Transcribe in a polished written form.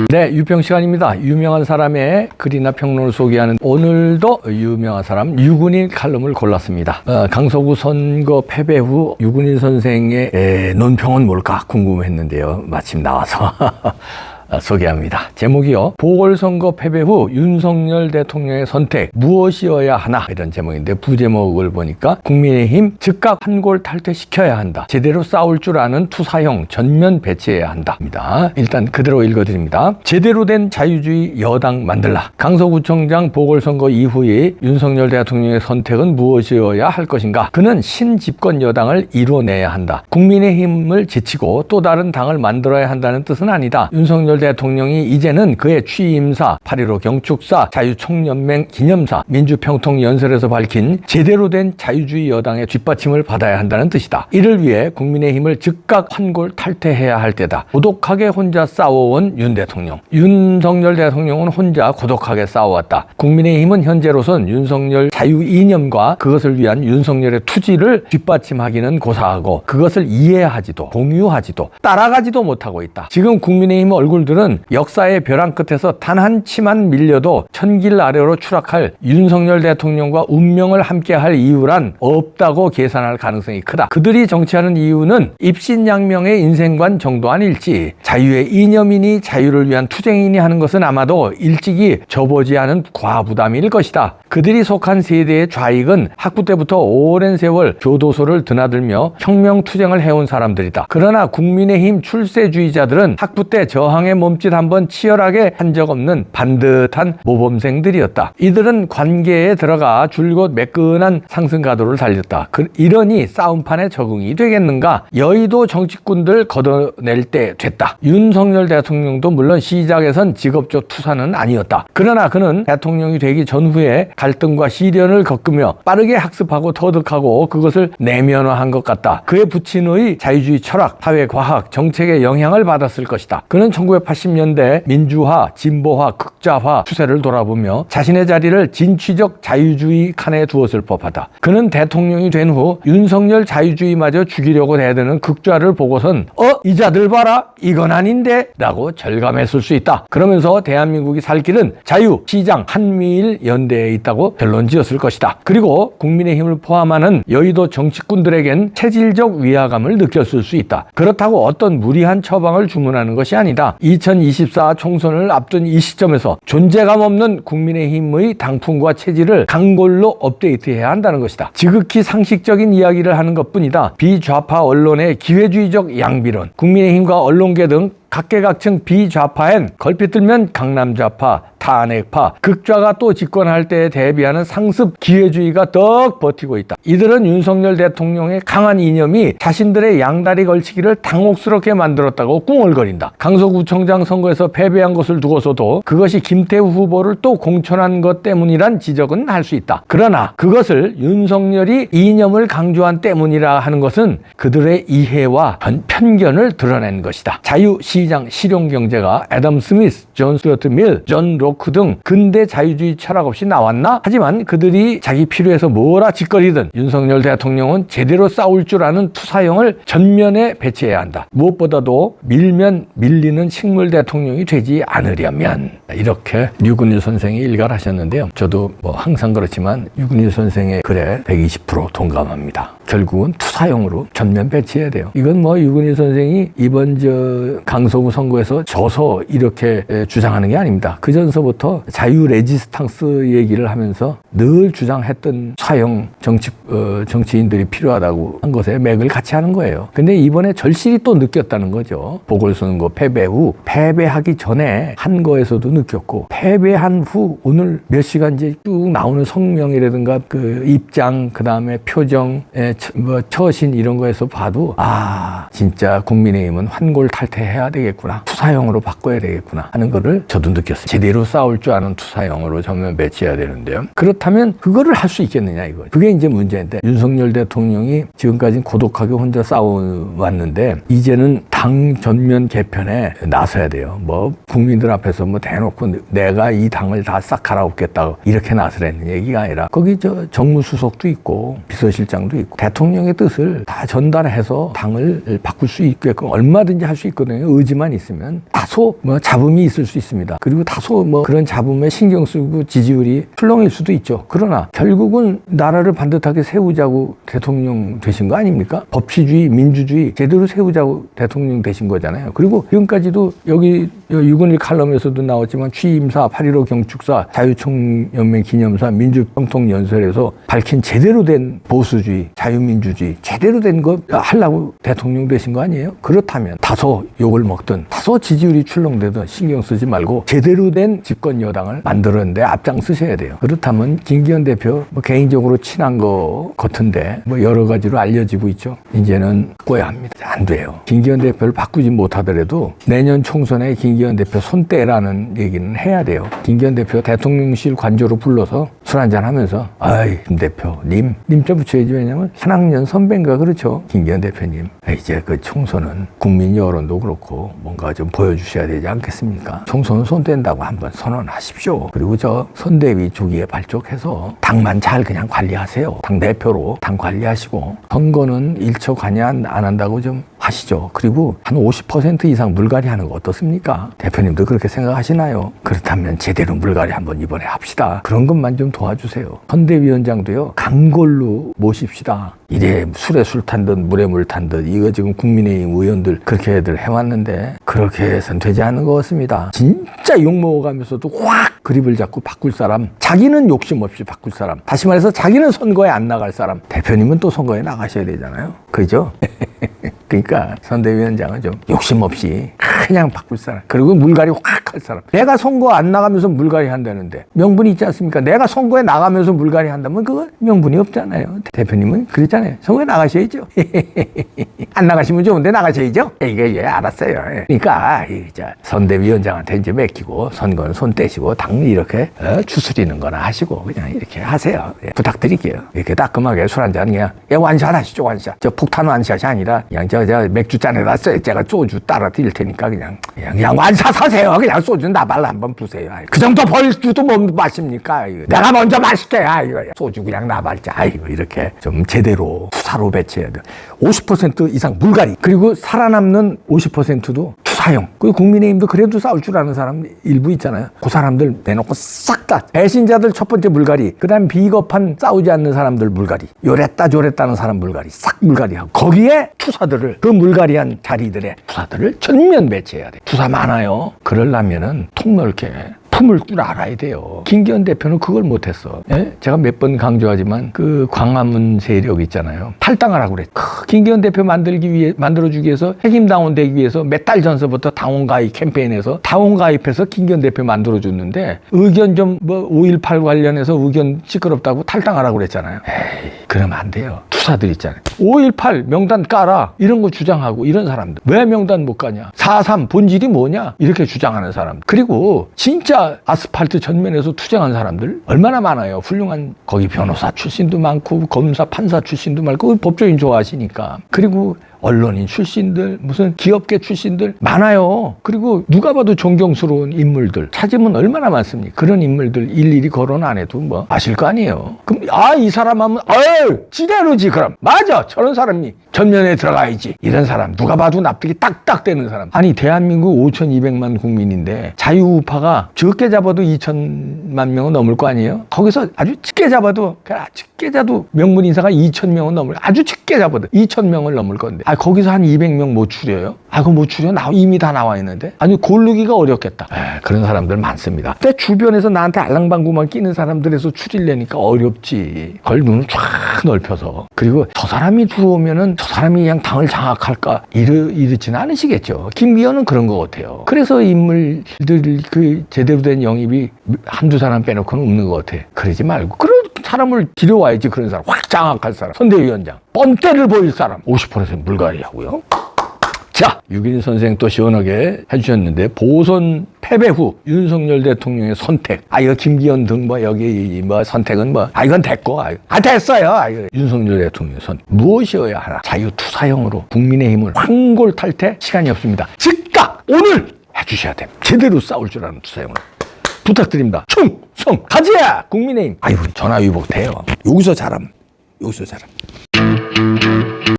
네, 유평 시간입니다. 유명한 사람의 글이나 평론을 소개하는 오늘도 유명한 사람 유근인 칼럼을 골랐습니다. 강서구 선거 패배 후 유근인 선생의 논평은 뭘까 궁금했는데요. 마침 나와서 소개합니다. 제목이요. 보궐선거 패배 후 윤석열 대통령의 선택 무엇이어야 하나, 이런 제목인데 부제목을 보니까 국민의힘 즉각 한골 탈퇴시켜야 한다. 제대로 싸울 줄 아는 투사형 전면 배치해야 한다. 일단 그대로 읽어드립니다. 제대로 된 자유주의 여당 만들라. 강서구청장 보궐선거 이후에 윤석열 대통령의 선택은 무엇이어야 할 것인가? 그는 신집권 여당을 이뤄내야 한다. 국민의힘을 제치고 또 다른 당을 만들어야 한다는 뜻은 아니다. 윤석열 대통령이 이제는 그의 취임사, 8.15 경축사, 자유총연맹 기념사, 민주평통연설에서 밝힌 제대로 된 자유주의 여당의 뒷받침을 받아야 한다는 뜻이다. 이를 위해 국민의힘을 즉각 환골 탈퇴해야 할 때다. 고독하게 혼자 싸워온 윤 대통령. 윤석열 대통령은 혼자 고독하게 싸워왔다. 국민의힘은 현재로선 윤석열 자유 이념과 그것을 위한 윤석열의 투지를 뒷받침하기는 고사하고 그것을 이해하지도 공유하지도 따라가지도 못하고 있다. 지금 국민의힘 얼굴들은 역사의 벼랑 끝에서 단 한 치만 밀려도 천길 아래로 추락할 윤석열 대통령과 운명을 함께할 이유란 없다고 계산할 가능성이 크다. 그들이 정치하는 이유는 입신양명의 인생관 정도 아닐지, 자유의 이념이니 자유를 위한 투쟁이니 하는 것은 아마도 일찍이 접어지 않은 과부담일 것이다. 그들이 속한 세대의 좌익은 학부 때부터 오랜 세월 교도소를 드나들며 혁명투쟁을 해온 사람들이다. 그러나 국민의힘 출세주의자들은 학부 때 저항의 몸짓 한번 치열하게 한 적 없는 반듯한 모범생들이었다. 이들은 관계에 들어가 줄곧 매끈한 상승가도를 달렸다. 이러니 싸움판에 적응이 되겠는가? 여의도 정치꾼들 걷어낼 때 됐다. 윤석열 대통령도 물론 시작에선 직업적 투사는 아니었다. 그러나 그는 대통령이 되기 전후에 갈등과 시련을 겪으며 빠르게 학습하고 터득하고 그것을 내면화한 것 같다. 그의 부친의 자유주의 철학, 사회과학, 정책에 영향을 받았을 것이다. 그는 1980년대 민주화, 진보화, 극좌화 추세를 돌아보며 자신의 자리를 진취적 자유주의 칸에 두었을 법하다. 그는 대통령이 된 후 윤석열 자유주의마저 죽이려고 대드는 극좌를 보고선 이 자들 봐라, 이건 아닌데 라고 절감했을 수 있다. 그러면서 대한민국이 살 길은 자유, 시장, 한미일 연대에 있다고 결론 지었을 것이다. 그리고 국민의힘을 포함하는 여의도 정치꾼들에겐 체질적 위화감을 느꼈을 수 있다. 그렇다고 어떤 무리한 처방을 주문하는 것이 아니다. 2024 총선을 앞둔 이 시점에서 존재감 없는 국민의힘의 당풍과 체질을 강골로 업데이트해야 한다는 것이다. 지극히 상식적인 이야기를 하는 것뿐이다. 비좌파 언론의 기회주의적 양비론, 국민의힘과 언론계 등 각계각층 비좌파엔 걸핏들면 강남좌파, 탄핵파, 극좌가 또 집권할 때에 대비하는 상습 기회주의가 떡 버티고 있다. 이들은 윤석열 대통령의 강한 이념이 자신들의 양다리 걸치기를 당혹스럽게 만들었다고 꿍얼거린다. 강서구청장 선거에서 패배한 것을 두고서도 그것이 김태우 후보를 또 공천한 것 때문이란 지적은 할 수 있다. 그러나 그것을 윤석열이 이념을 강조한 때문이라 하는 것은 그들의 이해와 편견을 드러낸 것이다. 자유, 시장, 실용경제가 애덤 스미스, 존 스튜어트 밀, 존 로크 등 근대 자유주의 철학 없이 나왔나? 하지만 그들이 자기 필요해서 뭐라 짓거리든 윤석열 대통령은 제대로 싸울 줄 아는 투사형을 전면에 배치해야 한다. 무엇보다도 밀면 밀리는 식물 대통령이 되지 않으려면, 이렇게 유근일 선생이 일갈하셨는데요. 저도 항상 그렇지만 유근일 선생의 글에 120% 동감합니다. 결국은 투사형으로 전면 배치해야 돼요. 이건 유근일 선생이 이번 강서구 선거에서 져서 이렇게 주장하는 게 아닙니다. 그 전서부터 자유 레지스탕스 얘기를 하면서 늘 주장했던 사형 정치인들이 필요하다고 한 것에 맥을 같이 하는 거예요. 근데 이번에 절실히 또 느꼈다는 거죠. 보궐선거 패배 후, 패배하기 전에 한 거에서도 느꼈고, 패배한 후 오늘 몇 시간째 쭉 나오는 성명이라든가 그 입장, 그 다음에 표정, 처신 이런 거에서 봐도 진짜 국민의힘은 환골 탈퇴해야 되겠구나, 투사형으로 바꿔야 되겠구나 하는 거를 저도 느꼈어요. 제대로 싸울 줄 아는 투사형으로 전면 배치해야 되는데요. 그렇다면 그거를 할 수 있겠느냐 이거죠. 그게 이제 문제인데, 윤석열 대통령이 지금까지 고독하게 혼자 싸워왔는데 이제는 당 전면 개편에 나서야 돼요. 국민들 앞에서 대놓고 내가 이 당을 다 싹 갈아엎겠다고 이렇게 나서라는 얘기가 아니라, 거기 정무수석도 있고 비서실장도 있고 대통령의 뜻을 다 전달해서 당을 바꿀 수 있게끔 얼마든지 할 수 있거든요. 의지만 있으면. 다소 뭐 잡음이 있을 수 있습니다. 그리고 다소 뭐 그런 잡음에 신경 쓰고 지지율이 출렁일 수도 있죠. 그러나 결국은 나라를 반듯하게 세우자고 대통령 되신 거 아닙니까? 법치주의, 민주주의 제대로 세우자고 대통령 되신 거잖아요. 그리고 지금까지도 여기 6.1 칼럼에서도 나왔지만 취임사, 8.15 경축사, 자유총연맹 기념사, 민주평통연설에서 밝힌 제대로 된 보수주의, 자유민주주의 제대로 된 거 하려고 대통령 되신 거 아니에요? 그렇다면 다소 욕을 먹든 다소 지지율이 출렁대든 신경 쓰지 말고 제대로 된 집권 여당을 만들었는데 앞장서셔야 돼요. 그렇다면 김기현 대표 뭐 개인적으로 친한 거 같은데 뭐 여러 가지로 알려지고 있죠. 이제는 바꿔야 합니다. 안 돼요. 김기현 대표를 바꾸지 못하더라도 내년 총선에 김기현 대표 손떼라는 얘기는 해야 돼요. 김기현 대표 대통령실 관저로 불러서 술 한잔 하면서 아이 김 대표 님자 붙여야지. 왜냐면 한 학년 선배인가 그렇죠. 김기현 대표님 이제 그 총선은 국민 여론도 그렇고 뭔가 좀 보여주셔야 되지 않겠습니까? 총선은 손뗀다고 한번 선언하십시오. 그리고 저 선대위 조기에 발족해서 당만 잘 그냥 관리하세요. 당 대표로 당 관리하시고 선거는 일처 관여 안 한다고 좀 하시죠. 그리고 한 50% 이상 물갈이 하는 거 어떻습니까? 대표님도 그렇게 생각하시나요? 그렇다면 제대로 물갈이 한번 이번에 합시다. 그런 것만 좀 도와주세요. 선대위원장도요, 강골로 모십시다. 이래 술에 술 탄 듯 물에 물 탄 듯 이거 지금 국민의힘 의원들 그렇게들 해왔는데 그렇게 해서는 되지 않는 것 같습니다. 진짜 욕먹어가면서도 확 그립을 잡고 바꿀 사람, 자기는 욕심 없이 바꿀 사람, 다시 말해서 자기는 선거에 안 나갈 사람, 대표님은 또 선거에 나가셔야 되잖아요. 그죠? 그러니까 선대위원장은 좀 욕심 없이 그냥 바꿀 사람, 그리고 물갈이 확 할 사람. 내가 선거 안 나가면서 물갈이 한다는데 명분이 있지 않습니까? 내가 선거에 나가면서 물갈이 한다면 그건 명분이 없잖아요. 대표님은 그랬잖아요. 선거에 나가셔야죠. 안 나가시면 좋은데 나가셔야죠. 이게 알았어요. 그러니까 선대위원장한테 이제 맡기고 선거는 손 떼시고 당 이렇게 추스리는 거나 하시고 그냥 이렇게 하세요. 부탁드릴게요. 이렇게 따끔하게 술 한잔 그냥 완샷 하시죠. 완샷. 저 폭탄 완샷이 아니라 그냥 저 맥주잔에다 써요. 제가 소주 따라 드릴 테니까 그냥 완샷 하세요. 그냥 소주 나발 한번 부세요. 그 정도 벌주도 못 마십니까? 내가 먼저 마실게. 소주 그냥 나발자. 이렇게 좀 제대로 투사로 배치해야 돼. 50% 이상 물갈이. 그리고 살아남는 50%도 투사형. 그 국민의힘도 그래도 싸울 줄 아는 사람 일부 있잖아요. 그 사람들 내놓고 싹 다. 배신자들 첫 번째 물갈이. 그 다음 비겁한 싸우지 않는 사람들 물갈이. 요랬다 저랬다는 사람 물갈이. 싹 물갈이하고. 거기에 투사들을, 그 물갈이한 자리들의 투사들을 전면 배치해야 돼. 투사 많아요. 그러려면은 통 넓게 품을 줄 알아야 돼요. 김기현 대표는 그걸 못했어. 예? 제가 몇 번 강조하지만 그 광화문 세력 있잖아요. 탈당하라고 그랬죠. 김기현 대표 만들어주기 위해서 핵임 당원 되기 위해서 몇 달 전서부터 당원 가입 캠페인에서 당원 가입해서 김기현 대표 만들어줬는데 의견 좀 5.18 관련해서 의견 시끄럽다고 탈당하라고 그랬잖아요. 에이, 그러면 안 돼요. 투사들 있잖아요. 5.18 명단 까라 이런 거 주장하고 이런 사람들 왜 명단 못 가냐? 4.3 본질이 뭐냐? 이렇게 주장하는 사람. 그리고 진짜 아스팔트 전면에서 투쟁한 사람들 얼마나 많아요. 훌륭한 거기 변호사 출신도 많고 검사 판사 출신도 많고 법조인 좋아하시니까. 그리고 언론인 출신들, 무슨 기업계 출신들 많아요. 그리고 누가 봐도 존경스러운 인물들 찾으면 얼마나 많습니까? 그런 인물들 일일이 거론 안 해도 뭐 아실 거 아니에요. 그럼 이 사람 하면 지대로지 그럼. 맞아. 저런 사람이 전면에 들어가야지. 이런 사람 누가 봐도 납득이 딱딱 되는 사람. 아니 대한민국 5,200만 국민인데 자유우파가 적게 잡아도 2천만 명은 넘을 거 아니에요? 거기서 아주 적게 잡아도 명문 인사가 2,000명은 넘을, 아주 적게 잡아도 2,000명을 넘을 건데 거기서 한 200명 못 추려요? 그거 못 추려? 이미 다 나와 있는데? 아니 고르기가 어렵겠다. 그런 사람들 많습니다. 내 주변에서 나한테 알랑방구만 끼는 사람들에서 추리려니까 어렵지. 그걸 눈을 쫙 넓혀서. 그리고 저 사람이 들어오면은 저 사람이 그냥 당을 장악할까? 이렇지는 않으시겠죠. 김기현은 그런 것 같아요. 그래서 인물들 그 제대로 된 영입이 한두 사람 빼놓고는 없는 것 같아. 그러지 말고 그런 사람을 들여와야지. 그런 사람 확 장악할 사람. 선대위원장 뻔때를 보일 사람 50% 물갈이 하고요. 자, 6.1 선생 또 시원하게 해주셨는데 보선 패배 후 윤석열 대통령의 선택. 이거 김기현 등 여기 선택은 이건 됐고. 됐어요. 윤석열 대통령의 선택. 무엇이어야 하나? 자유투사형으로 국민의힘을 황골탈퇴. 시간이 없습니다. 즉각 오늘 해주셔야 됩니다. 제대로 싸울 줄 아는 투사형으로. 부탁드립니다. 충성 가자 국민의힘. 전화 위복 돼요. 여기서 잘함.